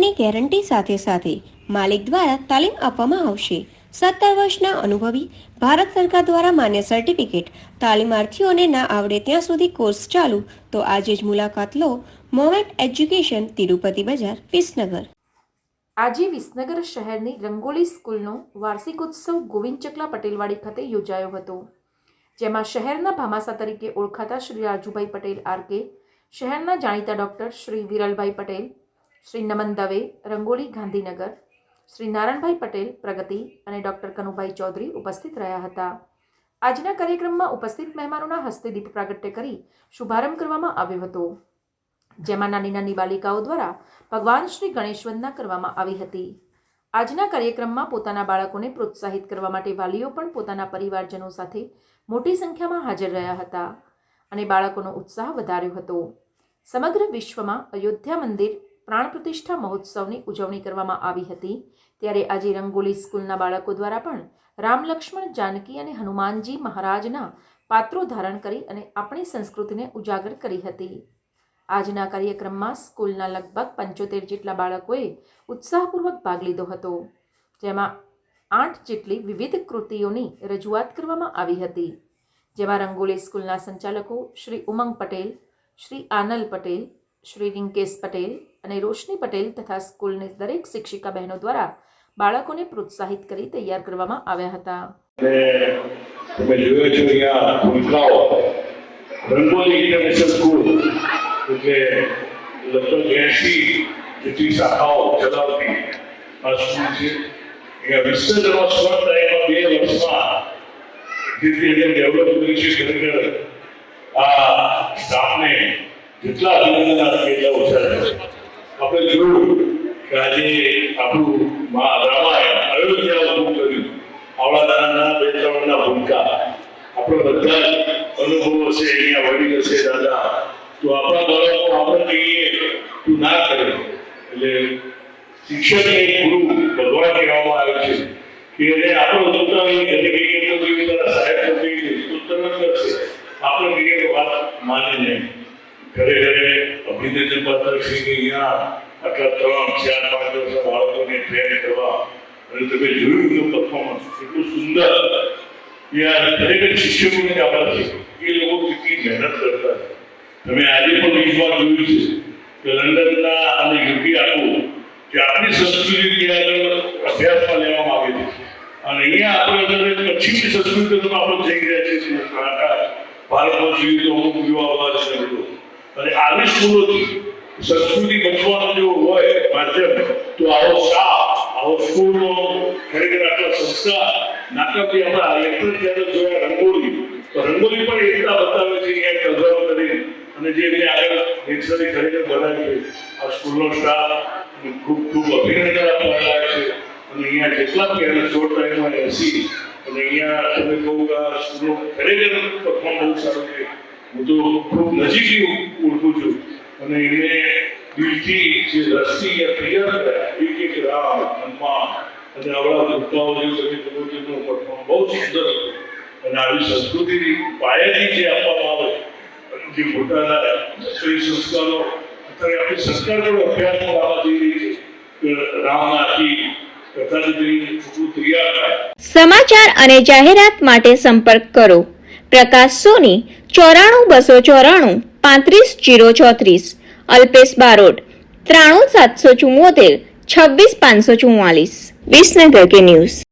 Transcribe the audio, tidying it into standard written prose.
સર્ટિફિકેટની guarantee સાથે માલિક દ્વારા તાલીમ આપવામાં આવશે। 17 વર્ષના અનુભવી ભારત સરકાર દ્વારા માન્ય સર્ટિફિકેટ તાલીમાર્થીઓને ના આવડે ત્યાં સુધી કોર્સ ચાલુ, તો આજે જ મુલાકાત લો મોમેન્ટ એજ્યુકેશન, તિરુપતિ બજાર, વિસનગર। આજે વિસનગર શહેરની રંગોલી સ્કૂલનો વાર્ષિકોત્સવ ગોવિંદ ચકલા પટેલવાડી ખાતે યોજાયો હતો, જેમાં શહેરના ભામાસા તરીકે ઓળખાતા શ્રી રાજુભાઈ પટેલ આરકે, શહેરના જાણીતા ડૉક્ટર શ્રી વિરલભાઈ પટેલ, શ્રી નમન દવે રંગોલી ગાંધીનગર, શ્રી નારાયણભાઈ પટેલ પ્રગતિ અને ડૉક્ટર કનુભાઈ ચૌધરી ઉપસ્થિત રહ્યા હતા। આજના કાર્યક્રમમાં ઉપસ્થિત મહેમાનોના હસ્તે દીપ પ્રાગટ્ય કરી શુભારંભ કરવામાં આવ્યો હતો, જેમાં નાની નાની બાલિકાઓ દ્વારા ભગવાન શ્રી ગણેશ વંદના કરવામાં આવી હતી। આજના કાર્યક્રમમાં પોતાના બાળકોને પ્રોત્સાહિત કરવા માટે વાલીઓ પણ પોતાના પરિવારજનો સાથે મોટી સંખ્યામાં હાજર રહ્યા હતા અને બાળકોનો ઉત્સાહ વધાર્યો હતો। સમગ્ર વિશ્વમાં અયોધ્યા મંદિર પ્રાણ પ્રતિષ્ઠા મહોત્સવની ઉજવણી કરવામાં આવી હતી, ત્યારે આજે રંગોલી સ્કૂલના બાળકો દ્વારા પણ રામ, લક્ષ્મણ, જાનકી અને હનુમાનજી મહારાજના પાત્રો ધારણ કરી અને આપણી સંસ્કૃતિને ઉજાગર કરી હતી। આજના કાર્યક્રમમાં સ્કૂલના લગભગ 75 જેટલા બાળકોએ ઉત્સાહપૂર્વક ભાગ લીધો હતો, જેમાં 8 જેટલી વિવિધ કૃતિઓની રજૂઆત કરવામાં આવી હતી, જેમાં રંગોલી સ્કૂલના સંચાલકો શ્રી ઉમંગ પટેલ, શ્રી આનલ પટેલ, શ્રી રિંકેશ પટેલ અને રોશની પટેલ તથા સ્કૂલની દરેક શિક્ષિકા બહેનો દ્વારા બાળકોને પ્રોત્સાહિત કરી તૈયાર કરવામાં આવ્યા હતા। તમે જોયો છો અહીંયા ભૂલકાઓ રંગોલી ઇન્ટરનેશનલ સ્કૂલ એટલે લગભગ 80 જેટલી શાખાઓ ચલાવતી આ સ્કૂલ છે। અહીંયા વિસનગરમાં સ્વર્ણ એમાં 2 વર્ષમાં જે ડેવલપ કરી છે, ખરેખર આ સ્ટાફને જેટલા અભિનંદન આપે એટલા ઓછા છે। આપણે જોયું કે આજે આપણું રામાયણ અયોધ્યા ઊભું કર્યું, આવડા નાના 2-3 ભૂલકા આપણે બધા અનુભવો છે, અહીંયા વડીલ હશે દાદા, તો આપણા બાળકો આપણે કહીએ તું ના કરે એટલે શિક્ષકને ગુરુ ભગવાન કહેવામાં આવે છે કે એને આપણો પોતાની ઘરે કહીએ તો કેવી તારા સાહેબ તો કહીએ તો તરત કરશે, આપણે કહીએ તો વાત માને નહીં। ઘરે ઘરે અભિનંદન પાત્ર છે કે અહીંયા આટલા 3, 4, 5 વર્ષના બાળકોને ટ્રેન કરવા અને તમે જોયું એનું પરફોર્મન્સ એટલું સુંદર, યાર ખરેખર શિક્ષકોને આભાર છે, એ લોકો કેટલી મહેનત કરતા છે। તમે આજે પણ ન્યૂઝમાં જોયું છે કે લંડનના અને યુકે આપવું કે આપણી સંસ્કૃતિ ત્યાં આગળ અભ્યાસમાં લેવામાં આવે છે અને અહીંયા આપણે અંદર પશ્ચિમની સંસ્કૃતિમાં આપણે જઈ રહ્યા છીએ। ભારતમાં જોઈએ તો અમુક યુવાઓ છે અને આવી સ્કૂલોથી સંસ્કૃતિ બચવાનો જો હોય માધ્યમ તો આવો શાહ, આવો સ્કૂલનો ખરેખર આટલા સંસ્કાર નાટકથી આપણા લેક્ચર ત્યારે જોયા રંગોલી, તો રંગોલી પણ એકતા બતાવે છે કે કલર કરી અને જે એમને આગળ નેચરલી ખરેખર બનાવી છે। આ સ્કૂલનો સ્ટાફ ખૂબ ખૂબ અભિનંદન આપવા લાયક છે અને અહીંયા જેટલા પહેલા શોર્ટ ટાઈમમાં 80 અને અહીંયા તમે કહું કે આ સ્કૂલનો ખરેખર પરફોર્મ બહુ સારું છે। હું તો ખૂબ નજીકથી ઓળખું છું અને એને દિલથી જે રસ્તી તૈયાર કર્યા એક રામ, હનુમાન અને આવડા ભૂલકાઓ જે તમે કહો છો એનું પરફોર્મ બહુ સુંદર હતું અને આવી સંસ્કૃતિની પાયાથી જે આપવામાં આવે જે પોતાના સંસ્કારો અત્યારે આપણી સરકાર પણ અભ્યાસમાં લાવવા જઈ રહી છે કે રામનાથી કથાની છોકરું તૈયાર થાય। સમાચાર અને જાહેરાત માટે સંપર્ક કરો પ્રકાશ સોની 94 294 35 034, અલ્પેશ બારોટ 93 774 26 544। વિસનગર કે ન્યૂઝ।